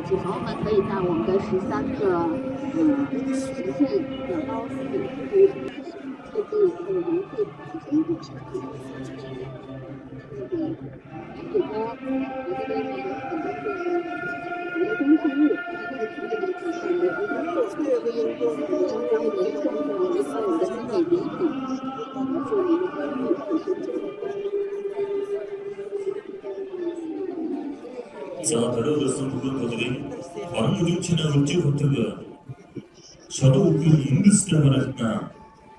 请朋友们可以在我们的13个实现的高速设计和文字进行直播，我这边呢有很多的中心日，在这个群里面看到我们的直播相关的送上我们所有的精美礼品，来做一个公益和宣传。자, 다뤄졌던 부분들이 완전 지나갔지 못하고 저도 그 인기스를 말했나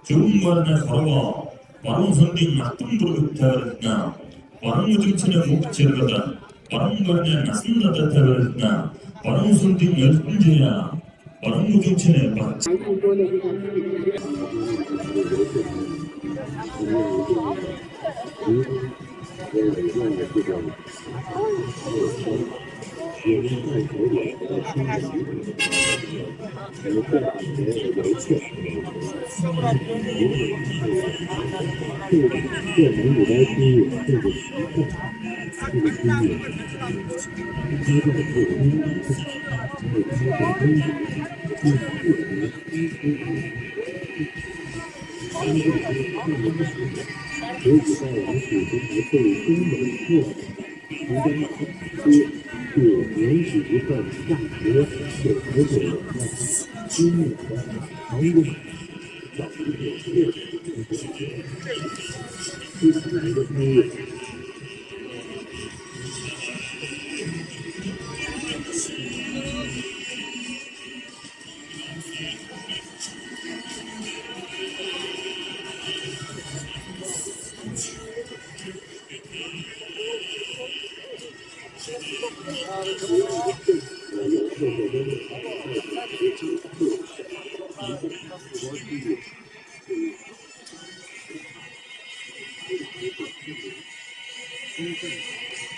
좋은 말에 걸어와 완전 선딩 나쁜 부르겠다 그랬나 완전 정치는 목적이다 완전 말에 나선다 그랬나 완전 선딩 열분제야 완전 정치는 막也是在国点和新的习俗，有个别有趣，这个民主该区域这个习惯，这个区域，它在不同的这个基本规矩，这个不同的所以在我们组织的最终的过程，应该是允许一份价格是合理的、机密的、成功的、找出有趣的、非常难的专业。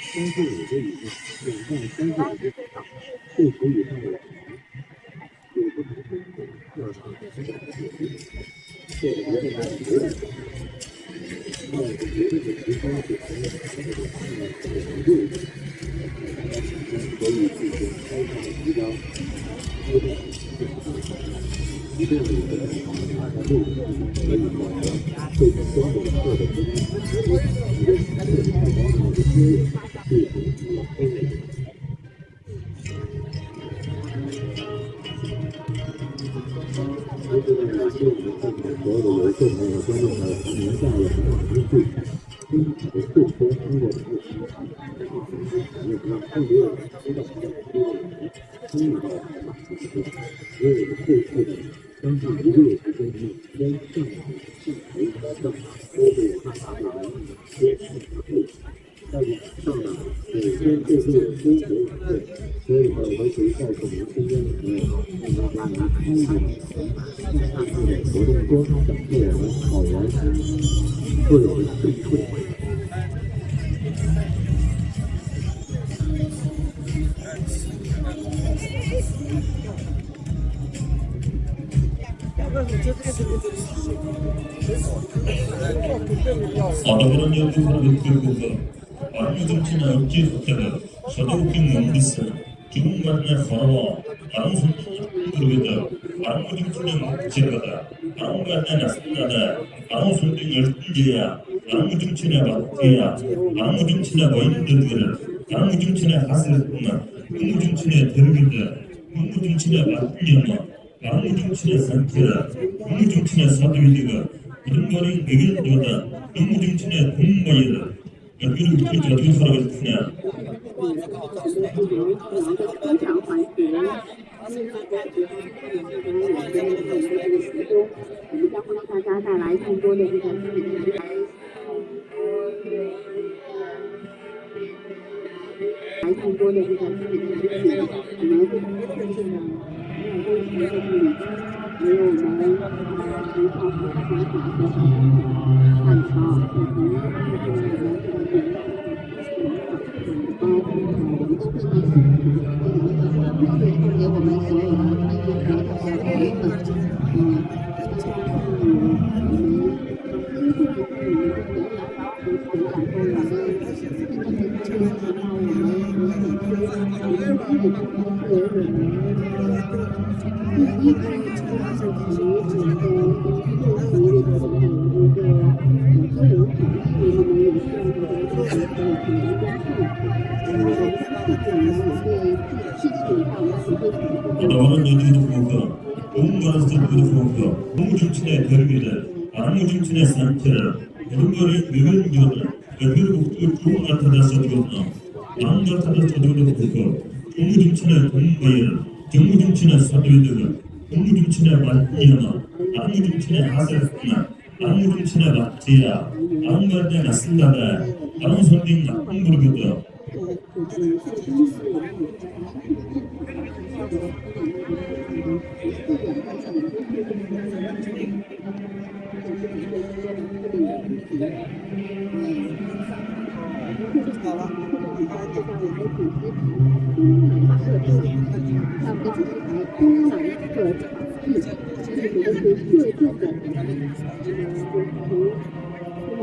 35个以上，2到35个以上，60以上的人，有不同程度的这个决定的决定，那个决定的提高是从程度，所以进行开放的提高，一定有的大的路可以获得这个中等课的分数，你的太高的经验。所有的游客朋友、观众朋友，您在了1号通知，跟坐车通过的路线，让更多的人知道更多的人参与到马术之中，所有的后续的相信一个月时间内，先上上都会有大大的人先在上呢，每天都会有生活晚会，所以呢，我们可以告诉我们身边的朋友，让大家参与大部的活动中，享受我们草原特有的水处。어려운 연주를 느끼고 완전치나 없지 못하고 서도웃긴 놈비스 좋은 말에 걸어와 아무 부르겠다 아무 정치는 지르다 아무 말에 나선다 아무 손등 열등제야 아무 정치나 막대야 아무 정치나 보이는들 아무 정치나 하슬했구나 아무 정치나 데르겠다 아무 정치나 막대야 아무 정치나 상태야 아무 정치나 사도이디가 이런 말이 백일보다 아무 정치나 공무원이다 여기를 어떻게 살아가겠느냐非常环节，现在在结合我们的这个时钟，我们将会为大家带来更多的这个更多的这个我们这个这个没有我们这个平常非常汉朝送给我们所有的参与活动的朋友们，我们基本上是我们感受我们今天的这个到我们 나와는 얘기도 보고 온갖 것들도 보고 농중친의 별미를 안무중친의 상태를 이런거리 외면교를 외면국도 좋은 같아다 써주었나 안 같아다 써주어도 보고 농중친의 공부를 정무중친의 사도이들을 농중친의 맞이하나 안무중친의 하세였구나 안무중친의 맞지야 안무한테 맞습니다 안선딩 나쁜 부르겠다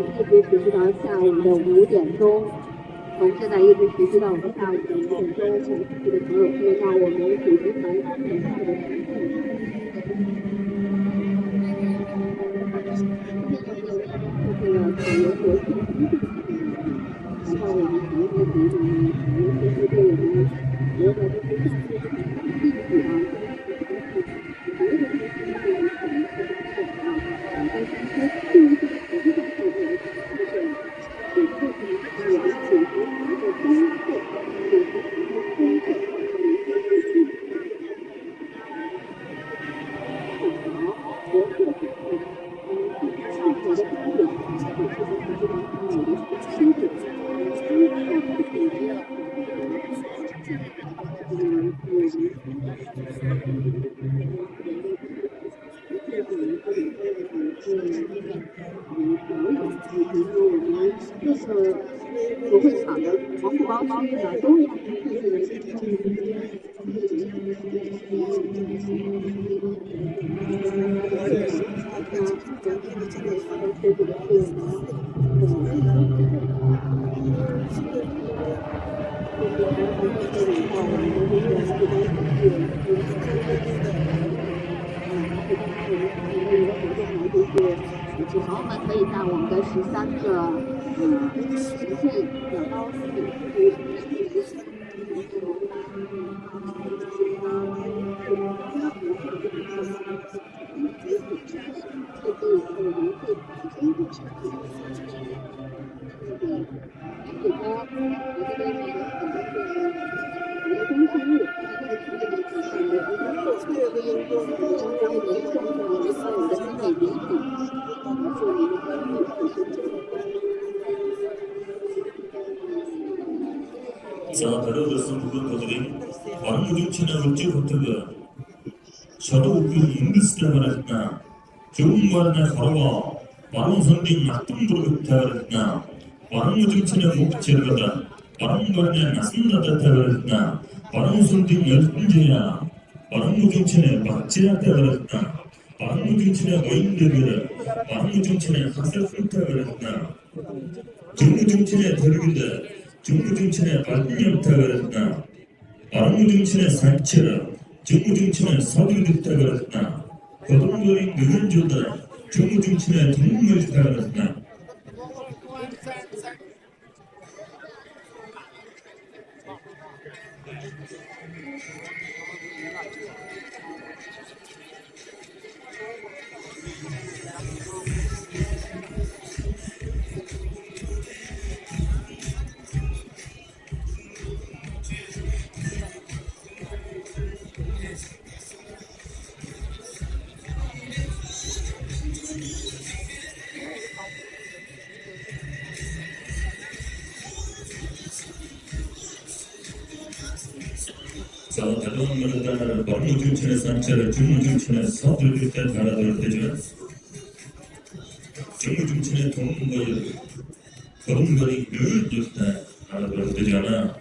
一直持续到下午的5点钟，从现在一直持续到我们下午的5点钟，请这个朋友可以到我们主席台点票的程序。这个草原国际然后我们还会给你们就是对我们罗德的地址啊。主会场的黄浦高区呢，都有请朋友们可以在我们的13个实现的高자, 다뤄졌은 부분들이 완무중친의 어찌 못하게 저도 웃긴 인기스를 말했나 좋은 말에 걸어와 완성된 나쁜 부르겠다 그랬나 완무중친의 목재거다 완무말에 나선다다 그랬나 완무성된 열분제야 완무중친의 막지하다 그랬나 완무중친의 어인들을 완무중친의 학살funta 그랬나 정무중친의 덜기들 정무중친의 발명타 그랬나 안무중친의 산치라 정무중친의 사두됐다 그랬나 거동거린 능은조다 정무중친의 동물이다 그랬나 자, 다른 말을 따라 완무중친의 산치라 정무중친의 사두됐다 달아들 때죠 정무중친의 동물을 거동거린 능은조다 달아들 때잖아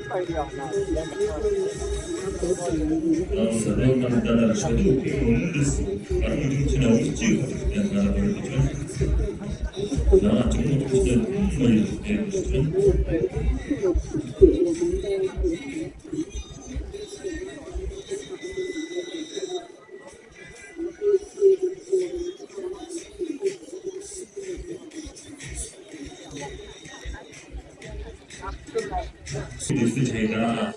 다른 말을 따라 저도 없는 듯 완무중친의 어찌 달아들 때죠 자, 정말 뉴스 저희가